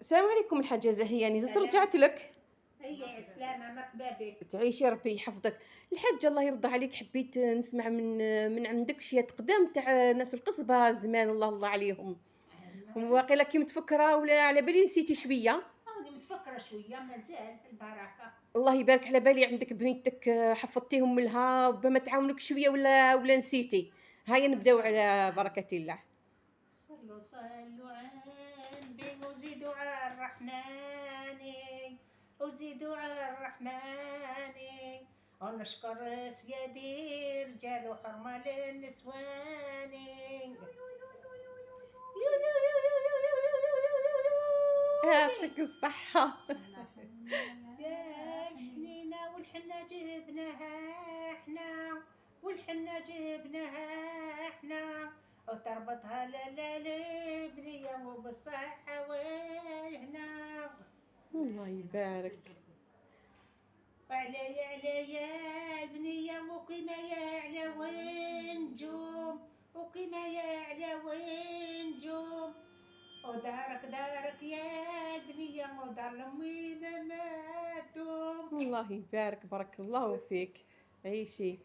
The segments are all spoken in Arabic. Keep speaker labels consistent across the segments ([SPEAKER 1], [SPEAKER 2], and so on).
[SPEAKER 1] السلام عليكم الحاجة زهياني، زدت
[SPEAKER 2] سلام.
[SPEAKER 1] رجعت لك.
[SPEAKER 2] هيا سلامة، مرحبا بك.
[SPEAKER 1] تعيشي ربي يحفظك. الحاجة الله يرضى عليك، حبيت نسمع من عندك شي قدام تاع ناس القصبة زمان، الله عليهم. واقيلا كي متفكرة ولا على بالي نسيتي شوية.
[SPEAKER 2] راني متفكرة شوية مازال البركة.
[SPEAKER 1] الله يبارك، على بالي عندك بنيتك حفظتيهم منها بما تعاونك شوية ولا نسيتي. هيا نبداو على بركة الله.
[SPEAKER 2] صلوا صلوا على النبي وزيدوا على الرحمن، وزيدوا على الرحمن، ونشكر سيادي رجال وحرمة للنسوان.
[SPEAKER 1] يعطيك الصحة.
[SPEAKER 2] يا الحنينة والحنة جبناها احنا، والحنة جبناها احنا، وتربطها لالا البنية وبالصحة والهنا.
[SPEAKER 1] الله يبارك.
[SPEAKER 2] عليا البنية وكيما يعلى والنجوم، وكيما يعلى والنجوم، ودارك دارك يا البنية ودار لأمي ما تدوم.
[SPEAKER 1] الله يبارك، بارك الله فيك. عيشي،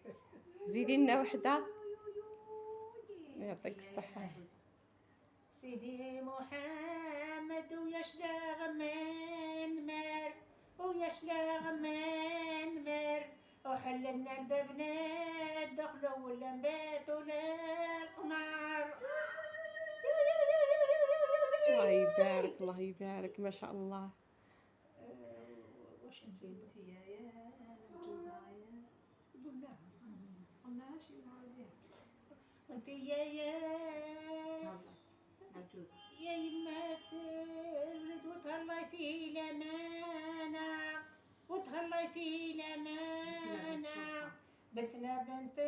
[SPEAKER 1] زيدي لنا وحدة. يعطيك الصحة.
[SPEAKER 2] سيدي محمد ويشلغ من مر، ويشلغ من مر، وحللنا البابنا دخلوا ولا نباتوا للقمر.
[SPEAKER 1] الله يبارك، الله يبارك، ما شاء الله.
[SPEAKER 2] واش نزيد
[SPEAKER 3] يا الجزائر بالله قلنا شي معاودين
[SPEAKER 2] وانت
[SPEAKER 3] عجوز
[SPEAKER 2] يا يما تولد وتهلاي في الامانه، وتهلاي في الامانه، بنتنا بنت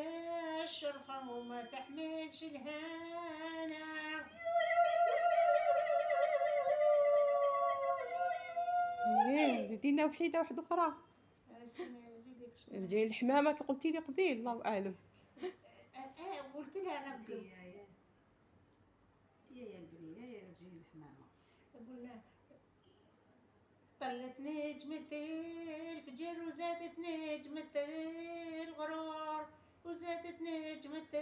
[SPEAKER 2] الشرفه وما تحملش الهنا.
[SPEAKER 1] زيدي لنا وحيدة واحدة أخرى.
[SPEAKER 2] زيدك شوية.
[SPEAKER 1] رجعي الحمامة كي قلتي لي قبيل، الله أعلم.
[SPEAKER 2] قلت لها انا
[SPEAKER 3] يا البريه يا رجال الحمامه.
[SPEAKER 2] قلنا طلت نجمة الفجر وزادت نجمة الغرور، وزادت نجمة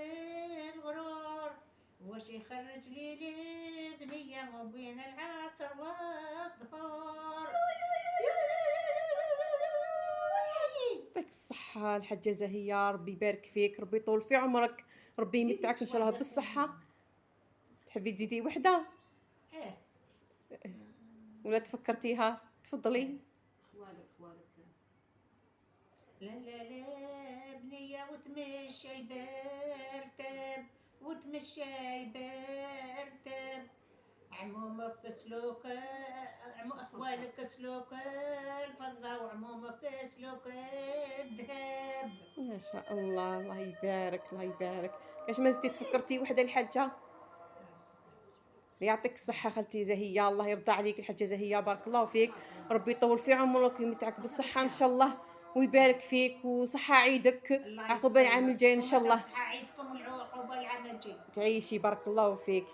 [SPEAKER 2] الغرور، واش يخرج لي البنية وبين العصر والظهور.
[SPEAKER 1] يعطيك الصحة الحاجة زهية، ربي يبارك فيك، ربي يطول في عمرك، ربي يمتعك إن شاء الله بالصحة. تحبي تزيدي وحدة
[SPEAKER 2] ايه
[SPEAKER 1] ولا تفكرتيها؟ تفضلي.
[SPEAKER 3] خوالك
[SPEAKER 2] لا لا لا بنية وتمشي بارتب، وتمشي بارتب، عمومك سلوك اخوالك سلوك الفضة، وعمومك سلوك الذهب.
[SPEAKER 1] ما شاء الله، الله يبارك، الله يبارك. كاش ما زدتي تفكرتي وحدة الحاجة؟ يعطيك الصحة خالتي زهية، الله يرضى عليك الحاجة زهية، بارك الله فيك، ربي يطول في عمرك ويمتعك بالصحة إن شاء الله، ويبارك فيك، وصحة عيدك
[SPEAKER 2] الله
[SPEAKER 1] عقب العام
[SPEAKER 2] يسلمك
[SPEAKER 1] الجاي إن شاء
[SPEAKER 2] ومدى
[SPEAKER 1] الله.
[SPEAKER 2] الصحة عيدكم والعقوبة العام الجاي.
[SPEAKER 1] تعيشي، بارك الله فيك.